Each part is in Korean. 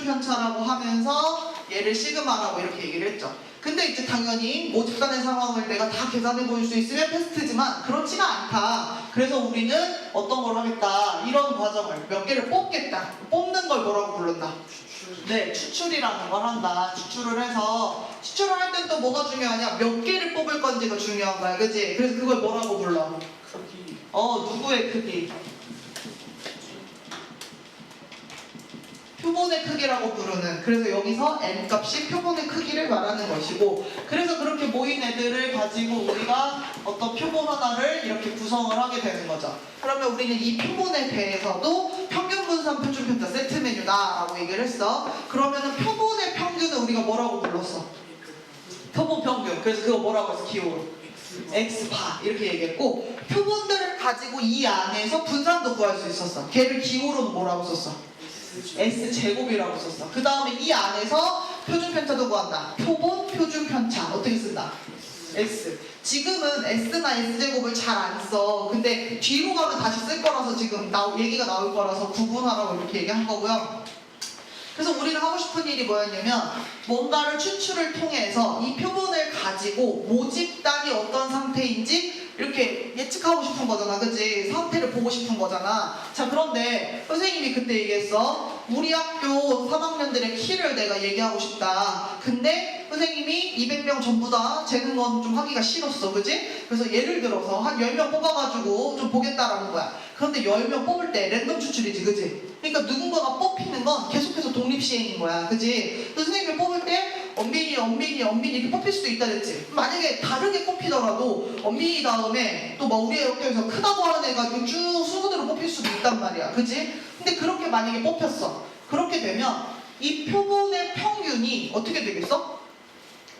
편차라고 하면서 얘를 시그마라고 이렇게 얘기를 했죠. 근데 이제 당연히 모집단의 상황을 내가 다 계산해 볼 수 있으면 베스트지만 그렇지가 않다. 그래서 우리는 어떤 걸 하겠다. 이런 과정을 몇 개를 뽑겠다. 뽑는 걸 뭐라고 부른다? 네, 추출이라는 걸 한다. 추출을 해서 추출을 할 땐 또 뭐가 중요하냐? 몇 개를 뽑을 건지가 중요한 거야, 그치? 그래서 그걸 뭐라고 불러? 크기. 누구의 크기? 표본의 크기라고 부르는, 그래서 여기서 n 값이 표본의 크기를 말하는 것이고, 그래서 그렇게 모인 애들을 가지고 우리가 어떤 표본 하나를 이렇게 구성을 하게 되는 거죠. 그러면 우리는 이 표본에 대해서도 평균 분산 표준 편차 세트 메뉴다라고 얘기를 했어. 그러면은 표본의 평균을 우리가 뭐라고 불렀어? 표본 평균. 그래서 그거 뭐라고 했어? 기호로 X바 이렇게 얘기했고, 표본들을 가지고 이 안에서 분산도 구할 수 있었어. 걔를 기호로는 뭐라고 썼어? S제곱이라고 썼어. 그 다음에 이 안에서 표준 편차도 구한다. 표본 표준 편차 어떻게 쓴다? S. 지금은 S나 S제곱을 잘 안 써. 근데 뒤로 가면 다시 쓸 거라서 지금 얘기가 나올 거라서 구분하라고 이렇게 얘기한 거고요. 그래서 우리가 하고 싶은 일이 뭐였냐면, 뭔가를 추출을 통해서 이 표본을 가지고 모집단이 어떤 상태인지 이렇게 예측하고 싶은 거잖아, 그치? 상태를 보고 싶은 거잖아. 자, 그런데 선생님이 그때 얘기했어. 우리 학교 3학년들의 키를 내가 얘기하고 싶다. 근데 선생님이 200명 전부 다 재는 건 좀 하기가 싫었어, 그치? 그래서 예를 들어서 한 10명 뽑아가지고 좀 보겠다라는 거야. 그런데 10명 뽑을 때 랜덤 추출이지, 그치? 그러니까 누군가가 뽑히는 건 계속해서 독립시행인 거야, 그치? 선생님이 뽑을 때 엄빈이 이렇게 뽑힐 수도 있다 그랬지. 만약에 다르게 뽑히더라도 엄빈이 다음에 또 뭐 우리 학교에서 크다고 하는 애가 쭉 순서대로 뽑힐 수도 있단 말이야, 그치? 근데 그렇게 만약에 뽑혔어. 그렇게 되면 이 표본의 평균이 어떻게 되겠어?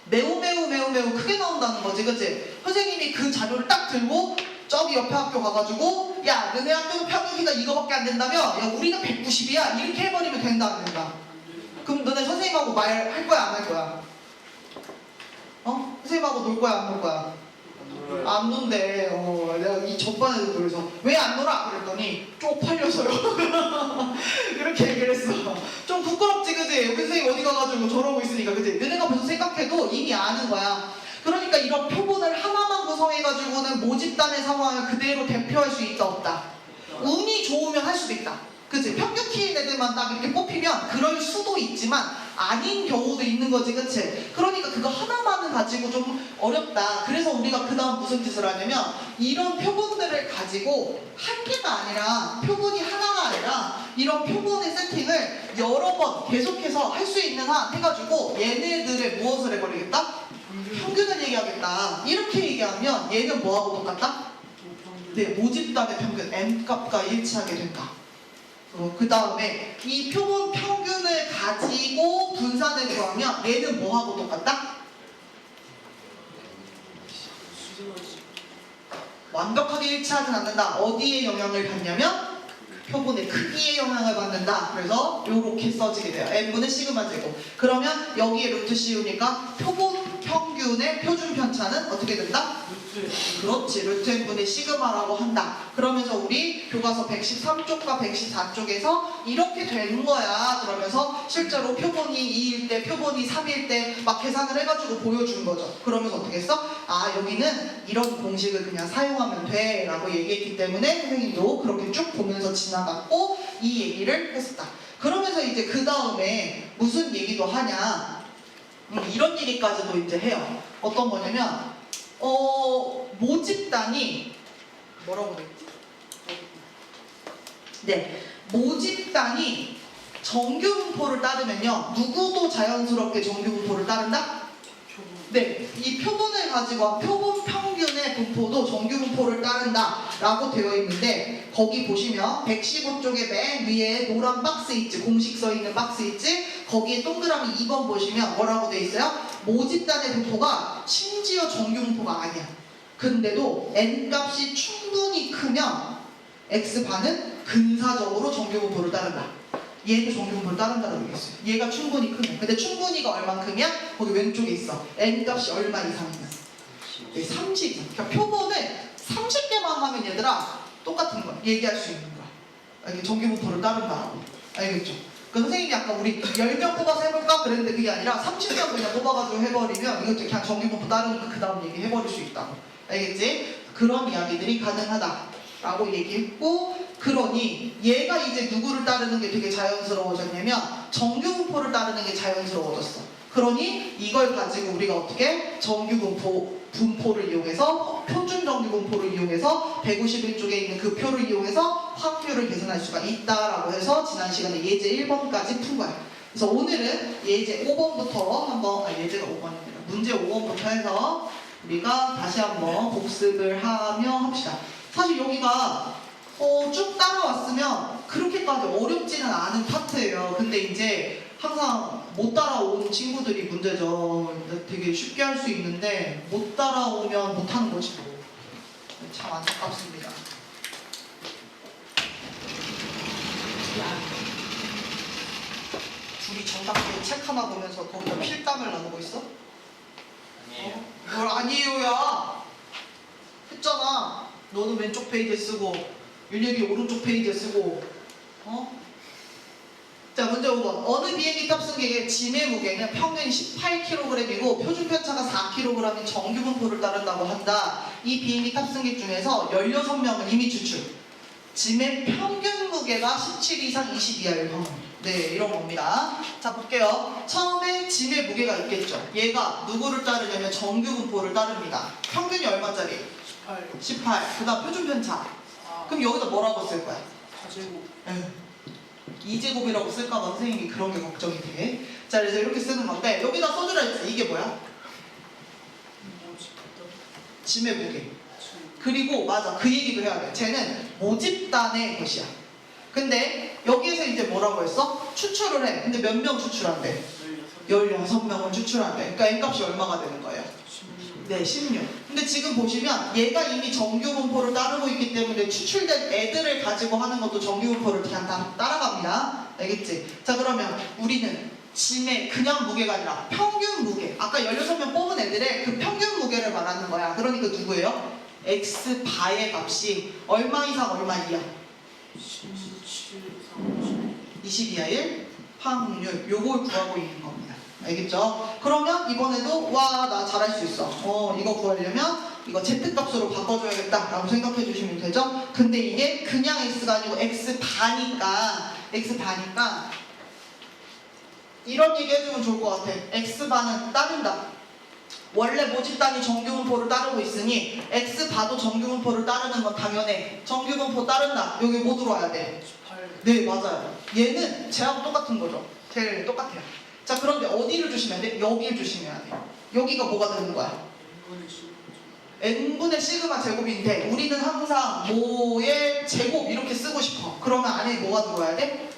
매우 크게 나온다는 거지, 그치? 선생님이 그 자료를 딱 들고 저기 옆에 학교 가가지고, 야, 너네 학교 평균 키가 이거밖에 안 된다며? 야, 우리는 190이야 이렇게 해버리면 된다 안 된다? 그럼 너네 선생님하고 말할 거야 안 할 거야? 선생님하고 놀 거야 안 놀 거야? 안 논대. 내가 이 전반에도 그래서 왜 안 놀아? 그랬더니 쪽팔려서요. 이렇게 얘기를 했어. 좀 부끄럽지, 그지? 우리 선생님 어디 가가지고 저러고 있으니까, 그지? 너네가 벌써 생각해도 이미 아는 거야. 그러니까 이런 표본을 하나만 구성해가지고는 모집단의 상황을 그대로 대표할 수 있다 없다? 운이 좋으면 할 수도 있다. 그치? 평균 키인 애들만 딱 이렇게 뽑히면 그럴 수도 있지만 아닌 경우도 있는 거지, 그치? 그러니까 그거 하나만은 가지고 좀 어렵다. 그래서 우리가 그 다음 무슨 짓을 하냐면, 이런 표본들을 가지고 한 개가 아니라, 표본이 하나가 아니라 이런 표본의 세팅을 여러 번 계속해서 할 수 있는 한 해가지고 얘네들의 무엇을 해버리겠다? 평균을 얘기하겠다. 이렇게 얘기하면 얘는 뭐하고 똑같다? 네, 모집단의 평균 N값과 일치하게 된다. 그 다음에 이 표본 평균을 가지고 분산을 구하면 얘는 뭐하고 똑같다? 완벽하게 일치하진 않는다. 어디에 영향을 받냐면 표본의 크기에 영향을 받는다. 그래서 이렇게 써지게 돼요. n분의 시그마 제곱. 그러면 여기에 루트 씌우니까 표본 평균의 표준 편차는 어떻게 된다? 그렇지, 루트 n분의 시그마라고 한다. 그러면서 우리 교과서 113쪽과 114쪽에서 이렇게 되는 거야. 그러면서 실제로 표본이 2일 때, 표본이 3일 때 막 계산을 해가지고 보여준 거죠. 그러면서 어떻게 했어? 아, 여기는 이런 공식을 그냥 사용하면 돼 라고 얘기했기 때문에 선생님도 그렇게 쭉 보면서 지나갔고 이 얘기를 했었다. 그러면서 이제 그 다음에 무슨 얘기도 하냐, 이런 얘기까지도 이제 해요. 어떤 거냐면 모집단이 뭐라고 됐지? 네, 모집단이 정규분포를 따르면요, 누구도 자연스럽게 정규분포를 따른다? 네, 이 표본을 가지고 표본 평균의 분포도 정규분포를 따른다 라고 되어 있는데, 거기 보시면 115쪽에 맨 위에 노란 박스 있지, 공식 써 있는 박스 있지, 거기에 동그라미 2번 보시면 뭐라고 되어 있어요? 모집단의 분포가 심지어 정규분포가 아니야. 근데도 n값이 충분히 크면 x반은 근사적으로 정규분포를 따른다. 얘도 정규분포를 따른다고 얘기했어요. 얘가 충분히 크면. 근데 충분히가 얼만큼이야? 거기 왼쪽에 있어. n값이 얼마 이상이면? 30. 그러니까 표본을 30개만 하면 얘들아 똑같은 거야. 얘기할 수 있는 거야. 이게 정규분포를 따른다라고. 알겠죠? 그 선생님이 아까 우리 10명 뽑아서 해볼까? 그랬는데 그게 아니라 30명 그냥 뽑아가지고 해버리면 이것도 그냥 정규분포 따르니까 그 다음 얘기 해버릴 수 있다. 알겠지? 그런 이야기들이 가능하다라고 얘기했고, 그러니 얘가 이제 누구를 따르는 게 되게 자연스러워졌냐면 정규분포를 따르는 게 자연스러워졌어. 그러니 이걸 가지고 우리가 어떻게 분포를 이용해서 표준 정규분포를 이용해서 151쪽에 있는 그 표를 이용해서 확률을 계산할 수가 있다라고 해서 지난 시간에 예제 1번까지 푼 거야. 그래서 오늘은 예제 5번부터 한번, 예제가 5번입니다. 문제 5번부터 해서 우리가 다시 한번 복습을 하며 합시다. 사실 여기가 쭉 따라왔으면 그렇게까지 어렵지는 않은 파트예요. 근데 이제 항상 못 따라오는 친구들이 문제죠. 되게 쉽게 할 수 있는데 못 따라오면 못하는 거지 뭐. 참 안타깝습니다. 둘이 정답게 책 하나 보면서 거기다 필담을 나누고 있어? 아니에요. 뭘 아니에요야. 했잖아. 너는 왼쪽 페이지에 쓰고 윤혁이 오른쪽 페이지에 쓰고. 자, 문제 5번. 어느 비행기 탑승객의 짐의 무게는 평균 18kg이고 표준 편차가 4kg인 정규분포를 따른다고 한다. 이 비행기 탑승객 중에서 16명은 이미 추출. 짐의 평균 무게가 17 이상 20 이하일 경우. 네, 이런 겁니다. 자, 볼게요. 처음에 짐의 무게가 있겠죠. 얘가 누구를 따르냐면 정규분포를 따릅니다. 평균이 얼마짜리? 18. 그 다음 표준 편차. 그럼 여기다 뭐라고 쓸 거야? 4제곱. 2제곱이라고 쓸까봐 선생님이 그런 게 걱정이 돼. 자, 그래서 이렇게 쓰는 건데 여기다 써주라 했지. 이게 뭐야? 짐의 무게. 그리고 맞아, 그 얘기도 해야 돼. 쟤는 모집단의 것이야. 근데 여기에서 이제 뭐라고 했어? 추출을 해. 근데 몇 명 추출한대? 16명을 추출한대. 그러니까 N값이 얼마가 되는 거예요? 네, 16. 근데 지금 보시면 얘가 이미 정규분포를 따르고 있기 때문에 추출된 애들을 가지고 하는 것도 정규분포를 그냥 다 따라갑니다. 알겠지? 자, 그러면 우리는 짐의 그냥 무게가 아니라 평균 무게. 아까 16명 뽑은 애들의 그 평균 무게를 말하는 거야. 그러니까 누구예요? X바의 값이 얼마 이상 얼마 이하? 20 이하일 확률. 요걸 구하고 있는 겁니다. 알겠죠? 그러면 이번에도 와, 나 잘할 수 있어. 이거 구하려면 이거 Z값으로 바꿔줘야겠다 라고 생각해 주시면 되죠? 근데 이게 그냥 X가 아니고 X바니까 이런 얘기 해주면 좋을 것 같아. X바는 따른다. 원래 모집단이 정규분포를 따르고 있으니 X바도 정규분포를 따르는 건 당연해. 정규분포 따른다. 여기 뭐 들어와야 돼? 18. 네, 맞아요. 얘는 쟤하고 똑같은 거죠. 제일 똑같아요. 자, 그런데 어디를 주시면 돼? 여기를 주시면 돼. 여기가 뭐가 되는 거야? n분의 시그마 제곱인데 우리는 항상 모의 제곱 이렇게 쓰고 싶어. 그러면 안에 뭐가 들어와야 돼?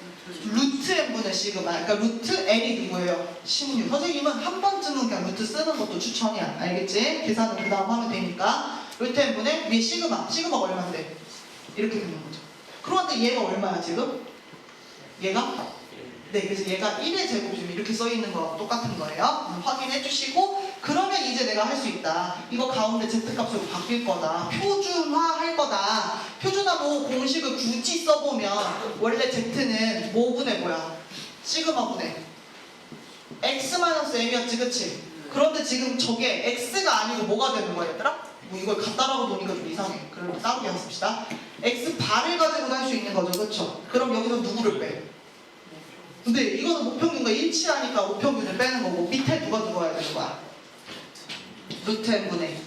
루트 n분의 시그마. 그러니까 루트 n이 누구예요? 16. 선생님은 한 번쯤은 그냥 루트 쓰는 것도 추천이야. 알겠지? 계산은 그 다음 하면 되니까. 루트 n분의 위에 시그마가 얼마인데? 이렇게 되는 거죠. 그런데 얘가 얼마야 지금? 얘가? 네, 그래서 얘가 1의 제곱이면 이렇게 써있는 거랑 똑같은 거예요. 확인해 주시고, 그러면 이제 내가 할 수 있다. 이거 가운데 Z값으로 바뀔 거다. 표준화할 거다. 표준화도 공식을 굳이 써보면 원래 Z는 뭐분의 뭐야? 시그마분의 X-M이었지, 그치? 그런데 지금 저게 X가 아니고 뭐가 되는 거야, 얘들아? 뭐 이걸 갖다라고 보니까 좀 이상해. 그럼 따로 연습시다. X바를 가지고도 할 수 있는 거죠, 그쵸? 그럼 여기서 누구를 빼? 근데 이거는 목평균과 일치하니까 목평균을 빼는 거고 밑에 누가 들어와야 되는 거야? 루트 n분의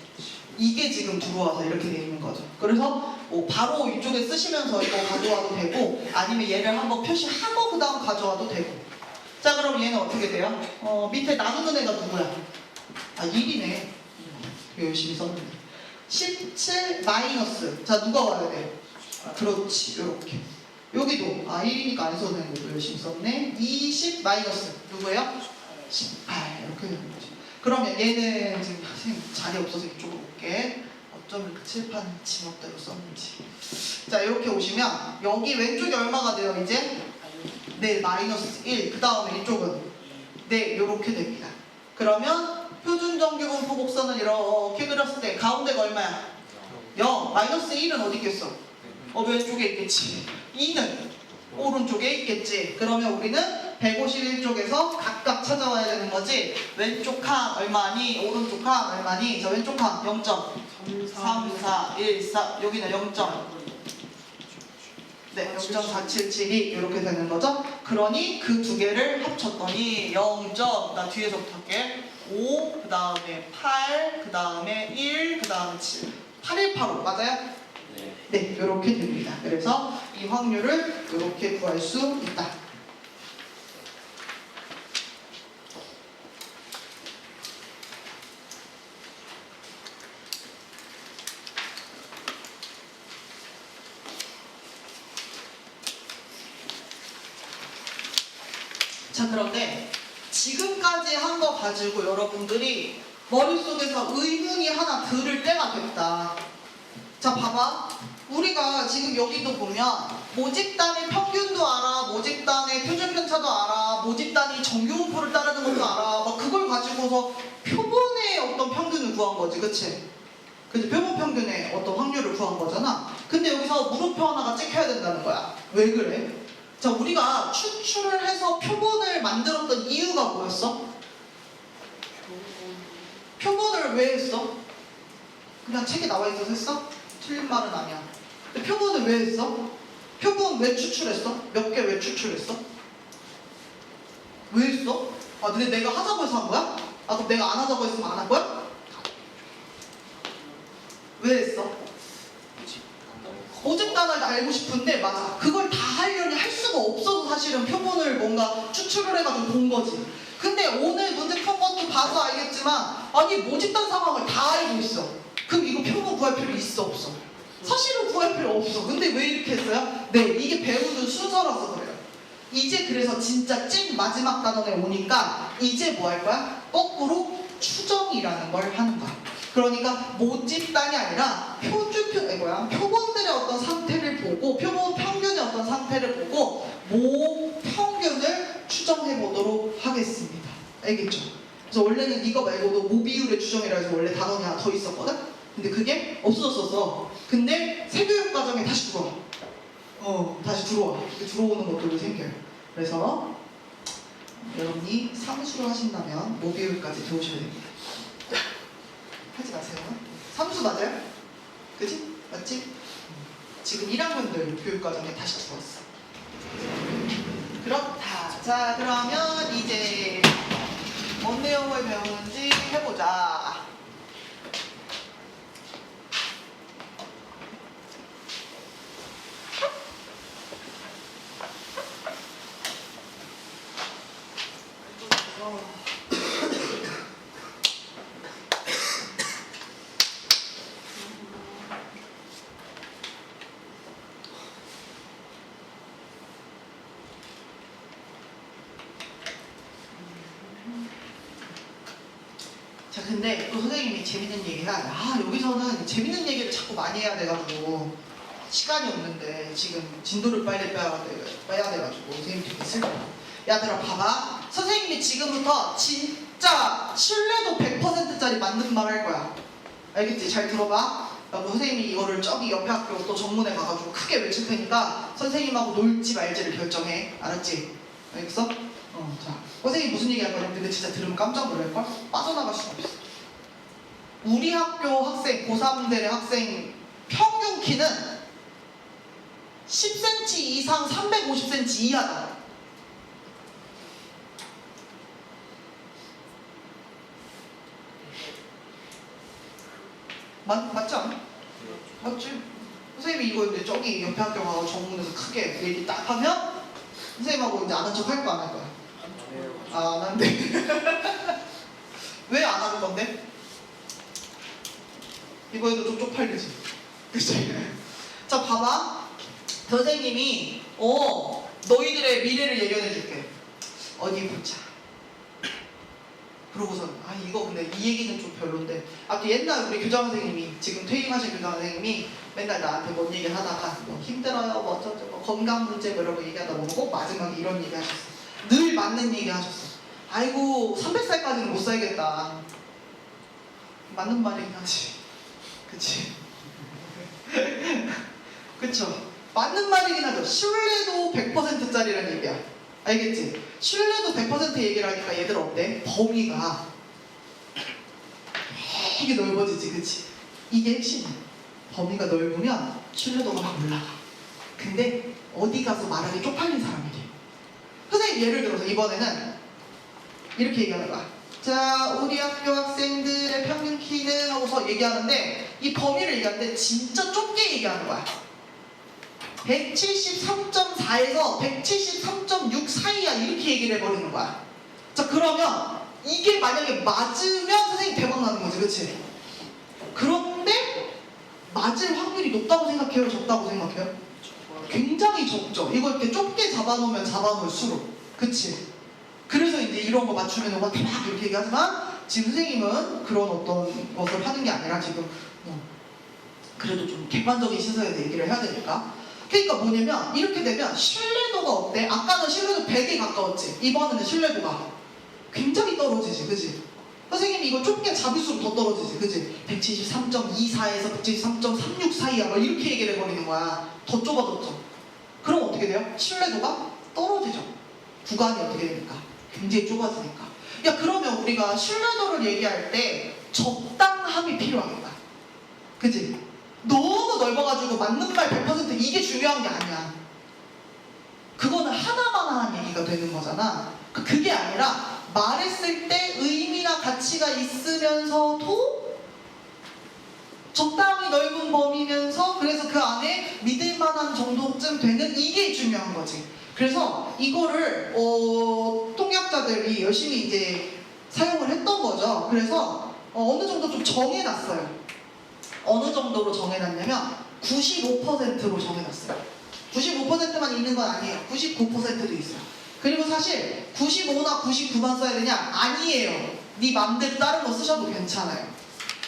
이게 지금 들어와서 이렇게 돼 있는 거죠. 그래서 바로 이쪽에 쓰시면서 이거 가져와도 되고 아니면 얘를 한번 표시하고 그 다음 가져와도 되고. 자, 그럼 얘는 어떻게 돼요? 밑에 나누는 애가 누구야? 1이네. 열심히 썼는데 17 마이너스. 자, 누가 와야 돼? 그렇지, 요렇게. 여기도 1이니까 안 써도 되는 거고 열심히 썼네. 20 마이너스 누구예요? 18 이렇게 되는 거죠. 그러면 얘는 지금 선생님 자리 없어서 이쪽으로 올게. 어쩜 이렇게 칠판 지멋대로 썼는지. 자, 이렇게 오시면 여기 왼쪽이 얼마가 돼요 이제? 네, 마이너스 1. 그 다음에 이쪽은 네, 이렇게 됩니다. 그러면 표준정규분포 곡선을 이렇게 그렸을 때 가운데가 얼마야? 0. 마이너스 1은 어디 있겠어? 왼쪽에 있겠지. 2는 오른쪽에 있겠지. 그러면 우리는 151쪽에서 각각 찾아와야 되는 거지. 왼쪽 항 얼마니? 오른쪽 항 얼마니? 자, 왼쪽 항 0.3, 4, 1, 4 여기는 0. 네, 0.477이 이렇게 되는 거죠. 그러니 그 두 개를 합쳤더니 0. 나 뒤에서부터 할게. 5, 그 다음에 8, 그 다음에 1, 그 다음에 7. 8185 맞아요? 네. 네, 이렇게 됩니다. 그래서 이 확률을 이렇게 구할 수 있다. 자, 그런데 지금까지 한 거 가지고 여러분들이 머릿속에서 의문이 하나 들을 때가 됐다. 자, 봐봐. 우리가 지금 여기도 보면 모집단의 평균도 알아, 모집단의 표준편차도 알아, 모집단이 정규분포를 따르는 것도 알아. 막 그걸 가지고서 표본의 어떤 평균을 구한 거지, 그치? 그치? 표본 평균의 어떤 확률을 구한 거잖아. 근데 여기서 물음표 하나가 찍혀야 된다는 거야. 왜 그래? 자, 우리가 추출을 해서 표본을 만들었던 이유가 뭐였어? 표본을 왜 했어? 그냥 책에 나와 있어서 했어? 틀린 말은 아니야. 근데 표본을 왜 했어? 표본 왜 추출했어? 몇 개 왜 추출했어? 왜 했어? 아, 근데 내가 하자고 해서 한 거야? 아, 그럼 내가 안 하자고 했으면 안 할 거야? 왜 했어? 모집단을 알고 싶은데 맞아. 그걸 다 하려니 할 수가 없어서 사실은 표본을 뭔가 추출을 해가지고 본 거지. 근데 오늘 문제 푼 것도 봐서 알겠지만 아니 모집단 상황을 다 알고 있어. 그럼 이거 표본 구할 필요 있어 없어? 사실은 구할 필요 없어. 근데 왜 이렇게 했어요? 네, 이게 배우는 순서라서 그래요. 이제 그래서 진짜 찐 마지막 단원에 오니까 이제 뭐 할 거야? 거꾸로 추정이라는 걸 하는 거야. 그러니까 모집단이 아니라 표본들의 어떤 상태를 보고 표본 평균의 어떤 상태를 보고 모 평균을 추정해 보도록 하겠습니다. 알겠죠? 그래서 원래는 이거 말고도 모비율의 추정이라 해서 원래 단원이 하나 더 있었거든? 근데 그게 없어졌었어. 근데 세교육 과정에 다시 들어와. 다시 들어와. 이렇게 들어오는 것들도 생겨요. 그래서 여러분이 삼수를 하신다면 모비율까지 배우셔야 됩니다. 하지 마세요. 삼수 맞아요? 그치? 맞지? 지금 1학년들 교육과정에 다시 들어왔어. 그렇다. 자, 그러면 이제 뭔 내용을 배우는지 해보자. 자, 근데 또 선생님이 재밌는 얘기가 여기서는 재밌는 얘기를 자꾸 많이 해야 돼가지고 시간이 없는데 지금 진도를 빨리 빼야 돼가지고 선생님이 되게 슬퍼요. 야들아 봐봐. 선생님이 지금부터 진짜 신뢰도 100%짜리 맞는 말 할 거야. 알겠지? 잘 들어봐. 선생님이 이거를 저기 옆에 학교 또 정문에 가가지고 크게 외칠 테니까 선생님하고 놀지 말지를 결정해. 알았지? 알겠어? 자, 선생님이 무슨 얘기 할 거냐면 근데 진짜 들으면 깜짝 놀랄걸? 빠져나갈 수가 없어. 우리 학교 학생, 고3들의 학생 평균 키는 10cm 이상 350cm 이하다. 맞지 않아? 맞지? 선생님이 이거 이제 저기 옆에 학교 가서 정문에서 크게 얘기 딱 하면 선생님하고 이제 아는 척 할 거 안 할 거야? 안 한대. 왜 안 하는 건데? 이거에도 좀 쪽팔리지? 그치? 자, 봐봐. 선생님이 너희들의 미래를 예견해 줄게. 어디 보자. 그러고선 이거 근데 이 얘기는 좀 별론데 아까 옛날 우리 교장 선생님이 지금 퇴임하신 교장 선생님이 맨날 나한테 뭔 얘기 하다가 뭐 힘들어요 뭐 어쩌고 뭐 건강 문제 뭐 이런 거 얘기하다 보면 꼭 마지막에 이런 얘기 하셨어. 늘 맞는 얘기 하셨어. 아이고 300살까지는 못 살겠다. 맞는 말이긴 하지. 그치? 그쵸? 맞는 말이긴 하죠. 신뢰도 100%짜리란 얘기야. 알겠지? 신뢰도 100% 얘기를 하니까 얘들 어때? 범위가 되게 넓어지지, 그치? 이게 핵심이야. 범위가 넓으면 신뢰도가 막 올라가. 근데 어디 가서 말하기 쪽팔린 사람이 돼. 선생님 예를 들어서 이번에는 이렇게 얘기하는 거야. 자, 우리 학교 학생들의 평균 키는 하고서 얘기하는데 이 범위를 얘기하는데 진짜 좁게 얘기하는 거야. 173.4에서 173.6 사이야 이렇게 얘기를 해버리는 거야. 자, 그러면 이게 만약에 맞으면 선생님 대박 나는 거지, 그치? 그런데 맞을 확률이 높다고 생각해요? 적다고 생각해요? 굉장히 적죠. 이거 이렇게 좁게 잡아놓으면 잡아놓을수록, 그치? 그래서 이제 이런 거 맞추면 와 대박 이렇게 얘기하지만 지금 선생님은 그런 어떤 것을 하는 게 아니라 지금 그래도 좀 객관적인 시선에서 얘기를 해야 되니까. 그러니까 뭐냐면 이렇게 되면 신뢰도가 어때? 아까는 신뢰도 100에 가까웠지. 이번에는 신뢰도가 굉장히 떨어지지, 그치? 선생님이 이거 좁게 잡을수록 더 떨어지지, 그치? 173.24에서 173.36 사이야 막 이렇게 얘기를 해버리는 거야. 더 좁아졌죠. 그럼 어떻게 돼요? 신뢰도가 떨어지죠. 구간이 어떻게 됩니까? 굉장히 좁아지니까. 야, 그러면 우리가 신뢰도를 얘기할 때 적당함이 필요하겠다. 그치? 너무 넓어가지고 맞는 말 100% 이게 중요한 게 아니야. 그거는 하나만 얘기가 되는 거잖아. 그게 아니라 말했을 때 의미나 가치가 있으면서도 적당히 넓은 범위면서 그래서 그 안에 믿을 만한 정도쯤 되는 이게 중요한 거지. 그래서 이거를 통역자들이 열심히 이제 사용을 했던 거죠. 그래서 어느 정도 좀 정해놨어요. 어느 정도로 정해놨냐면 95%로 정해놨어요. 95%만 있는 건 아니에요. 99%도 있어요. 그리고 사실 95나 99만 써야 되냐? 아니에요. 네 맘대로 다른 거 쓰셔도 괜찮아요.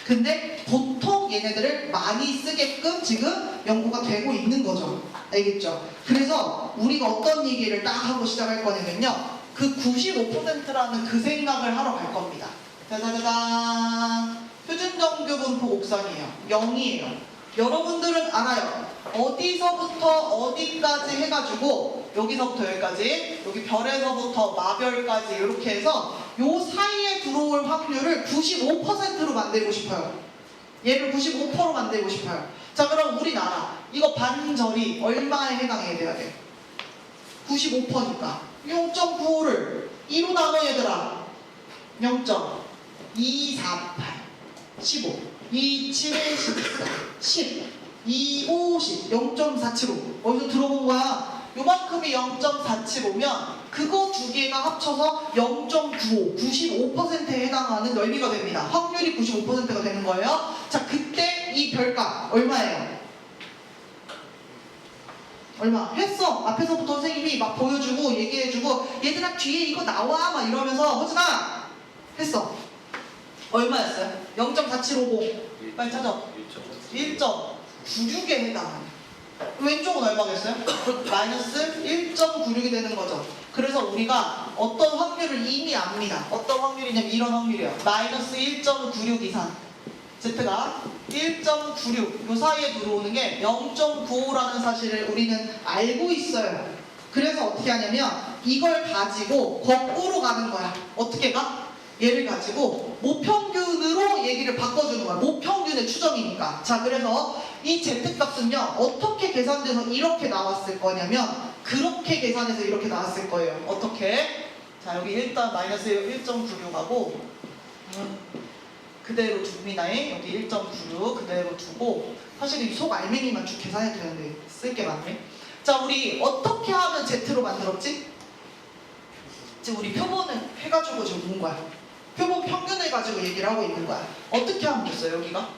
근데 보통 얘네들을 많이 쓰게끔 지금 연구가 되고 있는 거죠. 알겠죠? 그래서 우리가 어떤 얘기를 딱 하고 시작할 거냐면요. 그 95%라는 그 생각을 하러 갈 겁니다. 짜자자잔. 표준정규 분포 곡선이에요. 0이에요. 여러분들은 알아요. 어디서부터 어디까지 해가지고 여기서부터 여기까지, 여기 별에서부터 마별까지 이렇게 해서 요 사이에 들어올 확률을 95%로 만들고 싶어요. 얘를 95%로 만들고 싶어요. 자, 그럼 우리나라 이거 반절이 얼마에 해당해야 돼야 돼? 95%니까 0.95를 2로 나눠 얘들아. 0.248 15 27 14 10 25 10 0.475 어디서 들어본 거야? 요만큼이 0.475면 그거 두 개가 합쳐서 0.95 95%에 해당하는 넓이가 됩니다. 확률이 95%가 되는 거예요. 자, 그때 이 별값 얼마예요? 얼마? 했어. 앞에서부터 선생님이 막 보여주고 얘기해주고 얘들아 뒤에 이거 나와 막 이러면서 허진아 했어. 얼마였어요? 0.4750 빨리 찾아. 1.96에 해당하는. 왼쪽은 얼마겠어요? 마이너스 1.96이 되는 거죠. 그래서 우리가 어떤 확률을 이미 압니다. 어떤 확률이냐면 이런 확률이에요. 마이너스 1.96 이상 Z가 1.96 요 사이에 들어오는 게 0.95라는 사실을 우리는 알고 있어요. 그래서 어떻게 하냐면 이걸 가지고 거꾸로 가는 거야. 어떻게 가? 얘를 가지고 모평균으로 얘기를 바꿔주는 거야. 모평균의 추정이니까. 자, 그래서 이 Z값은요 어떻게 계산돼서 이렇게 나왔을 거냐면 그렇게 계산해서 이렇게 나왔을 거예요. 어떻게? 자, 여기 일단 마이너스 1.96하고 그대로 둡니다. 여기 1.96 그대로 두고 사실 이 속 알맹이만 쭉 계산해도 되는데 쓸 게 많네. 자, 우리 어떻게 하면 Z로 만들었지? 지금 우리 표본을 해가지고 지금 온 거야. 표본 평균을 가지고 얘기를 하고 있는 거야. 어떻게 하면 됐어 여기가?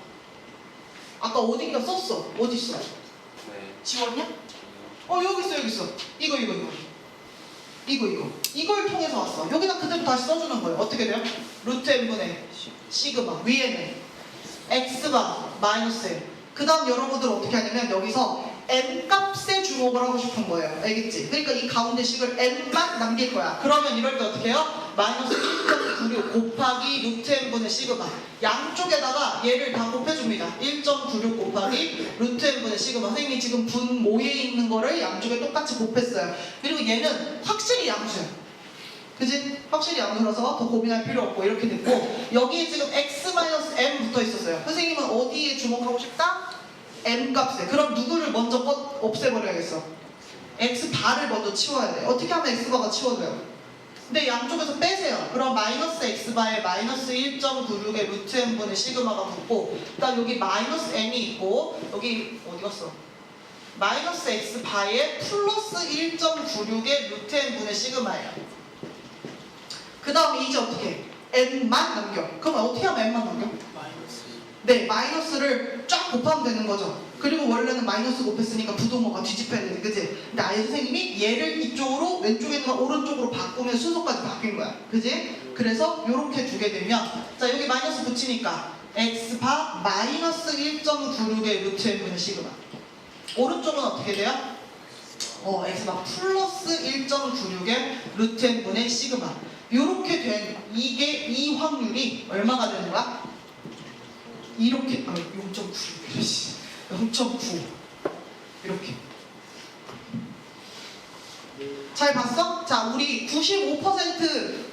아까 어딘가 썼어. 어디 있어? 네. 지웠냐? 여기 있어 여기 있어. 이거 이걸 통해서 왔어. 여기다 그대로 다시 써주는 거예요. 어떻게 돼요? 루트 n분의 시그마 위에는 x가 마이너스 1. 그 다음 여러분들 어떻게 하냐면 여기서 m 값에 주목을 하고 싶은 거예요. 알겠지? 그러니까 이 가운데 식을 m만 남길 거야. 그러면 이럴 때 어떻게 해요? 마이너스 1.96 곱하기 루트 n분의 시그마. 양쪽에다가 얘를 다 곱해줍니다. 1.96 곱하기 루트 n분의 시그마. 선생님이 지금 분모에 있는 거를 양쪽에 똑같이 곱했어요. 그리고 얘는 확실히 양수야. 그지? 확실히 양수라서 더 고민할 필요 없고 이렇게 됐고, 여기에 지금 x-m 붙어 있었어요. 선생님은 어디에 주목하고 싶다? m 값에. 그럼 누구를 먼저 없애버려야겠어? x바를 먼저 치워야 돼. 어떻게 하면 x바가 치워져요? 근데 양쪽에서 빼세요. 그럼 마이너스 x바에 마이너스 1.96의 루트 n분의 시그마가 붙고, 일단 여기 마이너스 m이 있고, 여기 어디 갔어? 마이너스 x바에 플러스 1.96의 루트 n분의 시그마예요. 그 다음에 이제 어떻게 해? n만 남겨. 그럼 어떻게 하면 n만 남겨? 네, 마이너스를 쫙 곱하면 되는 거죠. 그리고 원래는 마이너스 곱했으니까 부동어가 뒤집혀야 되지, 그치? 근데 아예 선생님이 얘를 이쪽으로, 왼쪽에 있는 거 오른쪽으로 바꾸면 순서까지 바뀐 거야, 그치? 그래서 이렇게 두게 되면, 자 여기 마이너스 붙이니까 x바 마이너스 1.96의 루트 n분의 시그마. 오른쪽은 어떻게 돼요? x바 플러스 1.96의 루트 n분의 시그마. 이렇게 된 이 확률이 얼마가 되는 거야? 이렇게 0.9 0.9 이렇게. 잘 봤어? 자, 우리 95%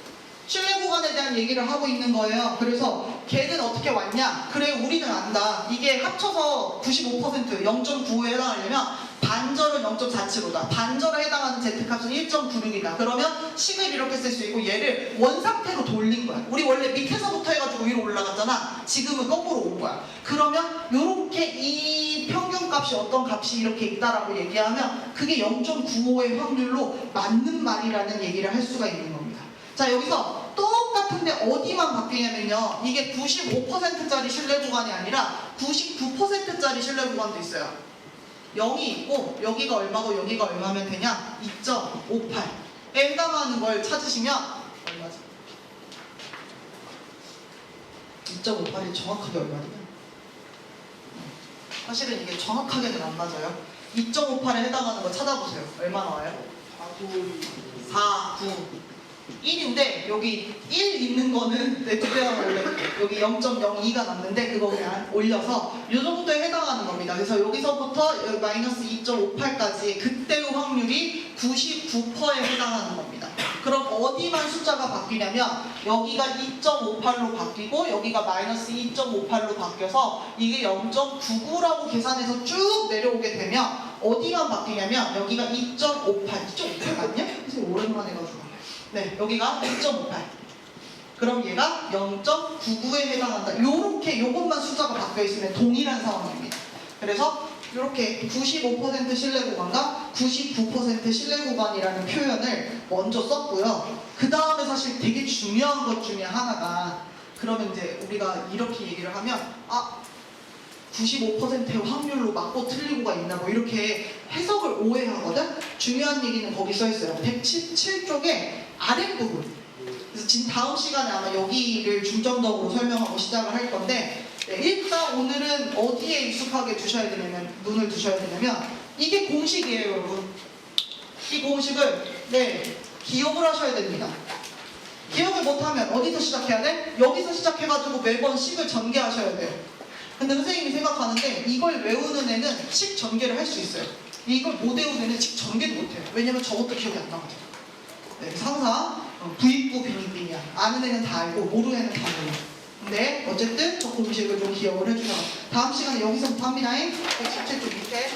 신뢰 구간에 대한 얘기를 하고 있는 거예요. 그래서 걔는 어떻게 왔냐? 그래, 우리는 안다. 이게 합쳐서 95% 0.95에 해당하려면 반절은 0.47로다. 반절에 해당하는 z값은 1.96이다. 그러면 식을 이렇게 쓸 수 있고, 얘를 원상태로 돌린 거야. 우리 원래 밑에서부터 해가지고 위로 올라갔잖아. 지금은 거꾸로 온 거야. 그러면 이렇게 이 평균값이 어떤 값이 이렇게 있다라고 얘기하면 그게 0.95의 확률로 맞는 말이라는 얘기를 할 수가 있는 겁니다. 자, 여기서 똑같은데 어디만 바뀌냐면요, 이게 95%짜리 신뢰 구간이 아니라 99%짜리 신뢰 구간도 있어요. 0이 있고 여기가 얼마고 여기가 얼마면 되냐? 2.58에 해당하는 걸 찾으시면 얼마죠? 2.58이 정확하게 얼마냐? 사실은 이게 정확하게는 안 맞아요. 2.58에 해당하는 거 찾아보세요. 얼마 나와요? 4, 9 1인데 여기 1 있는 거는 그때랑 원래 여기 0.02가 남는데 그거 그냥 올려서 이 정도에 해당하는 겁니다. 그래서 여기서부터 여기 마이너스 2.58까지 그때의 확률이 99%에 해당하는 겁니다. 그럼 어디만 숫자가 바뀌냐면 여기가 2.58로 바뀌고 여기가 마이너스 2.58로 바뀌어서 이게 0.99라고 계산해서 쭉 내려오게 되면 어디만 바뀌냐면 여기가 2.58 맞냐? 선생님 오랜만에 해가지고 네, 여기가 2.58. 그럼 얘가 0.99에 해당한다. 요렇게 요것만 숫자가 바뀌어 있으면 동일한 상황입니다. 그래서 이렇게 95% 신뢰 구간과 99% 신뢰 구간이라는 표현을 먼저 썼고요. 그 다음에 사실 되게 중요한 것 중에 하나가, 그러면 이제 우리가 이렇게 얘기를 하면 95%의 확률로 맞고 틀리고가 있나 뭐 이렇게 해석을 오해하거든. 중요한 얘기는 거기 써 있어요. 117쪽에 아랫부분. 그래서 지금 다음 시간에 아마 여기를 중점적으로 설명하고 시작을 할 건데, 네, 일단 오늘은 어디에 익숙하게 두셔야 되냐면, 눈을 두셔야 되냐면 이게 공식이에요, 여러분. 이 공식을 기억을 하셔야 됩니다. 기억을 못하면 어디서 시작해야 돼? 여기서 시작해가지고 매번 식을 전개하셔야 돼요. 근데 선생님이 생각하는데 이걸 외우는 애는 식 전개를 할 수 있어요. 이걸 못 외우는 애는 식 전개도 못해요. 왜냐면 저것도 기억이 안 나거든요. 네, 항상 부익부 빙의빙이야. 아는 애는 다 알고 모르는 애는 다 몰라. 근데 어쨌든 저 공식을 좀 기억을 해주셔서 다음 시간에 여기서부터 합니다. 117쪽 밑에